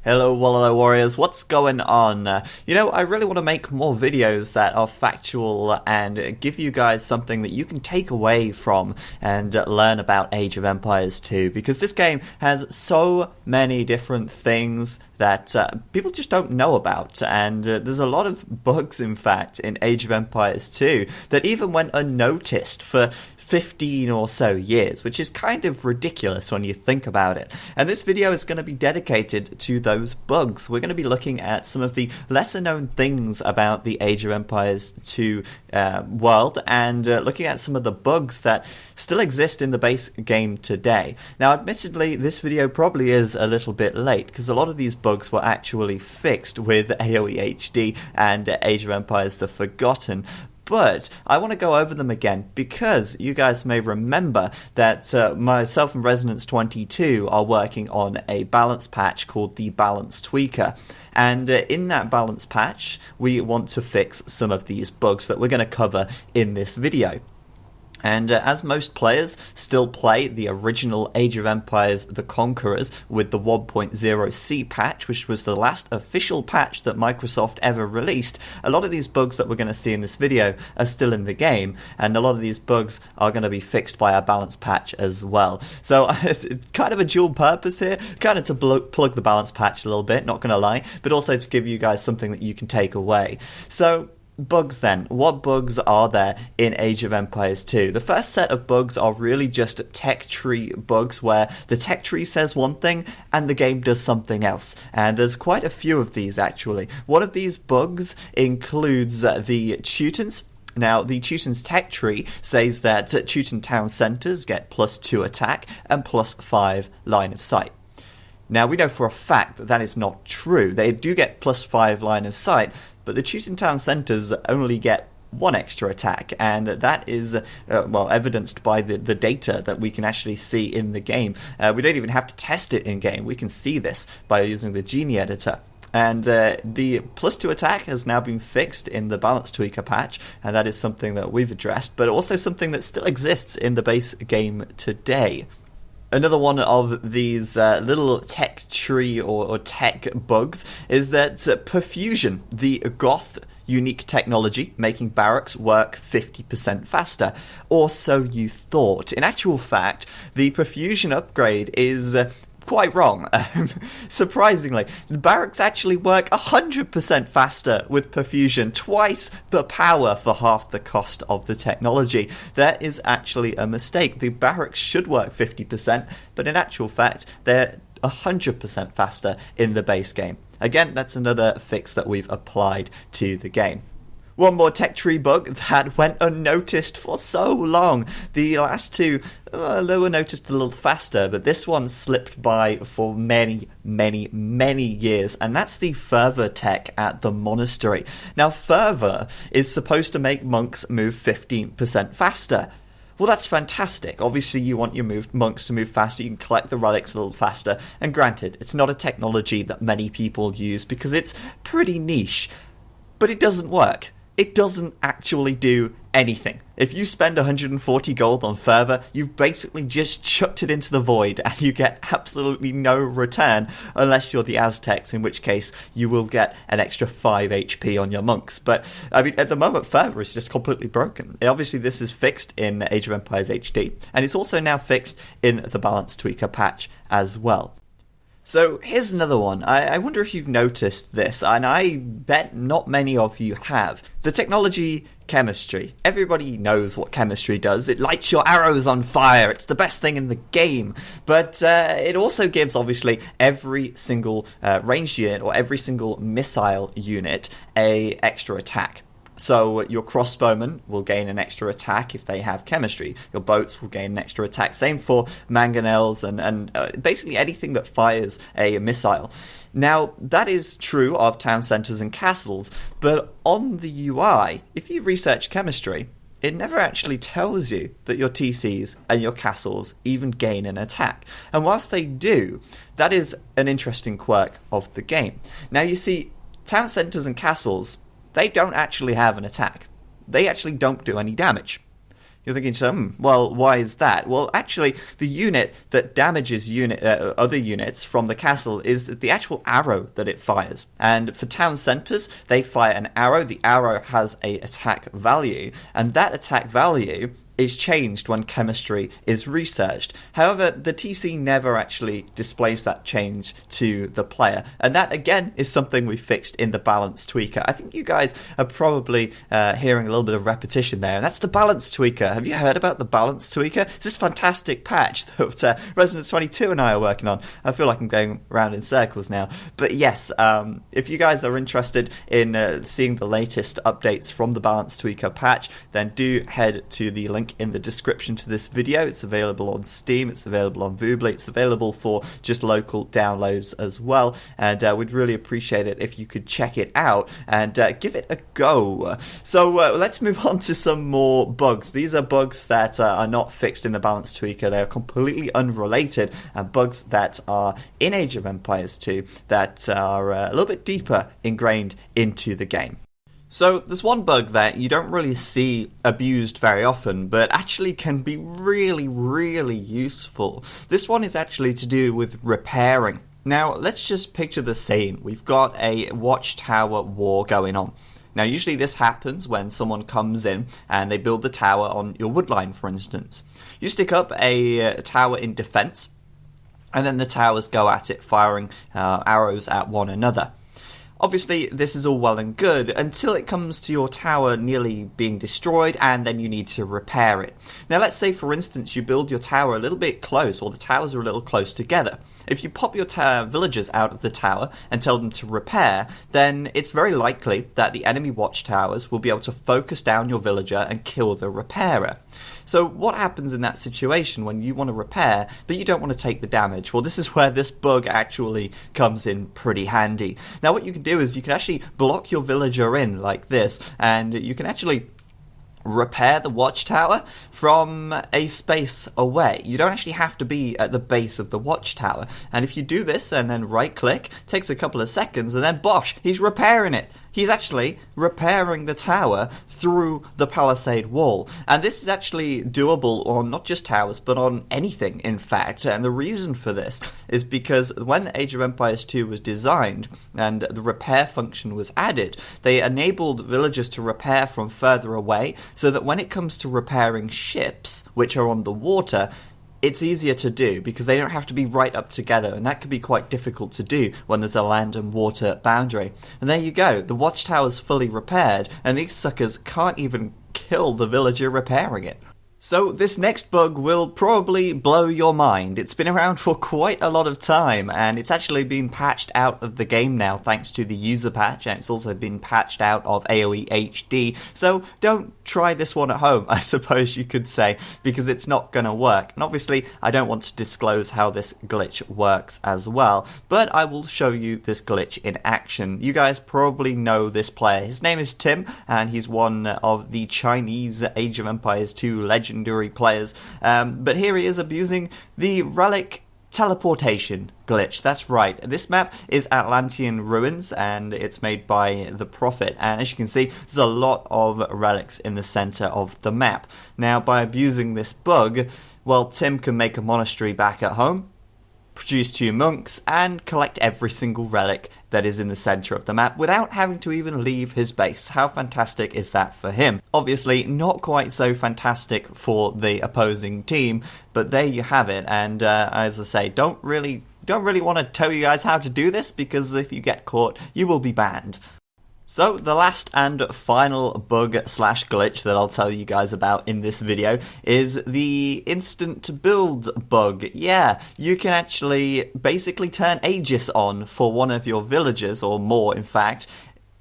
Hello, Wallow Warriors, what's going on? I really want to make more videos that are factual and give you guys something that you can take away from and learn about Age of Empires 2, because this game has so many different things that people just don't know about, and there's a lot of bugs, in fact, in Age of Empires 2 that even went unnoticed for 15 or so years, which is kind of ridiculous when you think about it. And this video is going to be dedicated to those bugs. We're going to be looking at some of the lesser known things about the Age of Empires 2 world, and looking at some of the bugs that still exist in the base game today. Now, admittedly, this video probably is a little bit late, because a lot of these bugs were actually fixed with AoE2 and Age of Empires The Forgotten. But I want to go over them again because you guys may remember that myself and Resonance22 are working on a balance patch called the Balance Tweaker. And in that balance patch, we want to fix some of these bugs that we're going to cover in this video. And as most players still play the original Age of Empires The Conquerors with the 1.0C patch, which was the last official patch that Microsoft ever released, a lot of these bugs that we're going to see in this video are still in the game, and a lot of these bugs are going to be fixed by our balance patch as well. So it's kind of a dual purpose here, kind of to plug the balance patch a little bit, not going to lie, but also to give you guys something that you can take away. So, bugs then. What bugs are there in Age of Empires 2? The first set of bugs are really just tech tree bugs, where the tech tree says one thing and the game does something else. And there's quite a few of these, actually. One of these bugs includes the Teutons. Now, the Teuton's tech tree says that Teuton town centres get +2 attack and +5 line of sight. Now, we know for a fact that that is not true. They do get +5 line of sight, but the Teuton town centres only get 1 extra attack, and that is, evidenced by the data that we can actually see in the game. We don't even have to test it in-game. We can see this by using the Genie editor. And the +2 attack has now been fixed in the Balance Tweaker patch, and that is something that we've addressed, but also something that still exists in the base game today. Another one of these little tech tree or tech bugs is that perfusion, the Goth unique technology, making barracks work 50% faster. Or so you thought. In actual fact, the perfusion upgrade is quite wrong. Surprisingly, the barracks actually work 100% faster with perfusion, twice the power for half the cost of the technology. That is actually a mistake. The barracks should work 50%, but in actual fact, they're 100% faster in the base game. Again, that's another fix that we've applied to the game. One more tech tree bug that went unnoticed for so long. The last two were noticed a little faster, but this one slipped by for many, many, many years, and that's the fervor tech at the monastery. Now, fervor is supposed to make monks move 15% faster. Well, that's fantastic. Obviously, you want your monks to move faster. You can collect the relics a little faster. And granted, it's not a technology that many people use because it's pretty niche. But it doesn't work. It doesn't actually do anything. If you spend 140 gold on fervor, you've basically just chucked it into the void and you get absolutely no return unless you're the Aztecs, in which case you will get an extra 5 HP on your monks. But, I mean, at the moment, fervor is just completely broken. Obviously, this is fixed in Age of Empires HD, and it's also now fixed in the Balance Tweaker patch as well. So here's another one. I wonder if you've noticed this, and I bet not many of you have. The technology chemistry. Everybody knows what chemistry does. It lights your arrows on fire. It's the best thing in the game. But it also gives, obviously, every single ranged unit or every single missile unit a extra attack. So your crossbowmen will gain an extra attack if they have chemistry. Your boats will gain an extra attack. Same for mangonels and basically anything that fires a missile. Now, that is true of town centres and castles, but on the UI, if you research chemistry, it never actually tells you that your TCs and your castles even gain an attack. And whilst they do, that is an interesting quirk of the game. Now, you see, town centres and castles, they don't actually have an attack. They actually don't do any damage. You're thinking, well, why is that? Well, actually, the unit that damages other units from the castle is the actual arrow that it fires. And for town centres, they fire an arrow. The arrow has a attack value, and that attack value is changed when chemistry is researched. However, the TC never actually displays that change to the player, and that again is something we fixed in the balance tweaker. I think you guys are probably hearing a little bit of repetition there, and that's the balance tweaker. Have you heard about the balance tweaker? It's this fantastic patch that Resident 22 and I are working on. I feel like I'm going around in circles now, but yes, if you guys are interested in seeing the latest updates from the balance tweaker patch, then do head to the link in the description to this video. It's available on Steam, it's available on Voobly, it's available for just local downloads as well, and we'd really appreciate it if you could check it out and give it a go. So let's move on to some more bugs. These are bugs that are not fixed in the balance tweaker. They are completely unrelated, and bugs that are in Age of Empires 2 that are a little bit deeper ingrained into the game. So there's one bug that you don't really see abused very often, but actually can be really, really useful. This one is actually to do with repairing. Now, let's just picture the scene. We've got a watchtower war going on. Now, usually this happens when someone comes in and they build the tower on your woodline, for instance. You stick up a tower in defense, and then the towers go at it, firing arrows at one another. Obviously, this is all well and good until it comes to your tower nearly being destroyed, and then you need to repair it. Now, let's say, for instance, you build your tower a little bit close, or the towers are a little close together. If you pop your villagers out of the tower and tell them to repair, then it's very likely that the enemy watchtowers will be able to focus down your villager and kill the repairer. So what happens in that situation when you want to repair, but you don't want to take the damage? Well, this is where this bug actually comes in pretty handy. Now, what you can do is you can actually block your villager in like this, and you can actually repair the watchtower from a space away. You don't actually have to be at the base of the watchtower. And if you do this and then right click, it takes a couple of seconds, and then bosh, he's repairing it. He's actually repairing the tower through the palisade wall. And this is actually doable on not just towers, but on anything, in fact. And the reason for this is because when Age of Empires 2 was designed and the repair function was added, they enabled villagers to repair from further away, so that when it comes to repairing ships, which are on the water, it's easier to do because they don't have to be right up together, and that can be quite difficult to do when there's a land and water boundary. And there you go, the watchtower's fully repaired, and these suckers can't even kill the villager repairing it. So this next bug will probably blow your mind. It's been around for quite a lot of time, and it's actually been patched out of the game now thanks to the user patch, and it's also been patched out of AoE HD. So don't try this one at home, I suppose you could say, because it's not going to work. And obviously I don't want to disclose how this glitch works as well, but I will show you this glitch in action. You guys probably know this player. His name is Tim, and he's one of the Chinese Age of Empires 2 legendary players, but here he is abusing the Relic Teleportation glitch. That's right, this map is Atlantean Ruins, and it's made by the Prophet, and as you can see, there's a lot of relics in the center of the map. Now, by abusing this bug, well, Tim can make a monastery back at home, produce 2 monks, and collect every single relic that is in the center of the map without having to even leave his base. How fantastic is that for him? Obviously, not quite so fantastic for the opposing team, but there you have it. And as I say, don't really want to tell you guys how to do this, because if you get caught, you will be banned. So the last and final bug/glitch that I'll tell you guys about in this video is the instant build bug. Yeah, you can actually basically turn Aegis on for one of your villagers, or more in fact,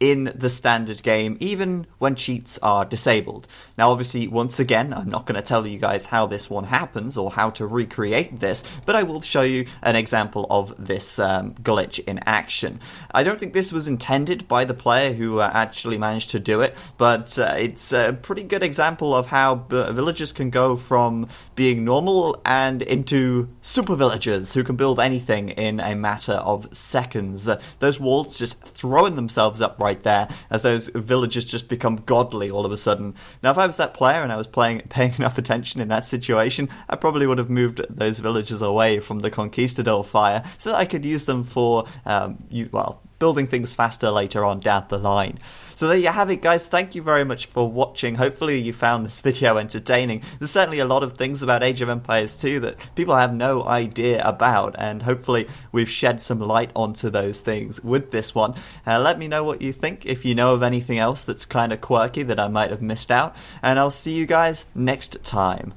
in the standard game, even when cheats are disabled. Now obviously, once again, I'm not going to tell you guys how this one happens or how to recreate this, but I will show you an example of this glitch in action. I don't think this was intended by the player who actually managed to do it, but it's a pretty good example of how villagers can go from being normal and into super villagers who can build anything in a matter of seconds. Those walls just throwing themselves up right right there, as those villagers just become godly all of a sudden. Now, if I was that player and I was paying enough attention in that situation, I probably would have moved those villagers away from the Conquistador fire so that I could use them for, building things faster later on down the line. So there you have it, guys. Thank you very much for watching. Hopefully you found this video entertaining. There's certainly a lot of things about Age of Empires 2 that people have no idea about, and hopefully we've shed some light onto those things with this one. Let me know what you think, if you know of anything else that's kind of quirky that I might have missed out, and I'll see you guys next time.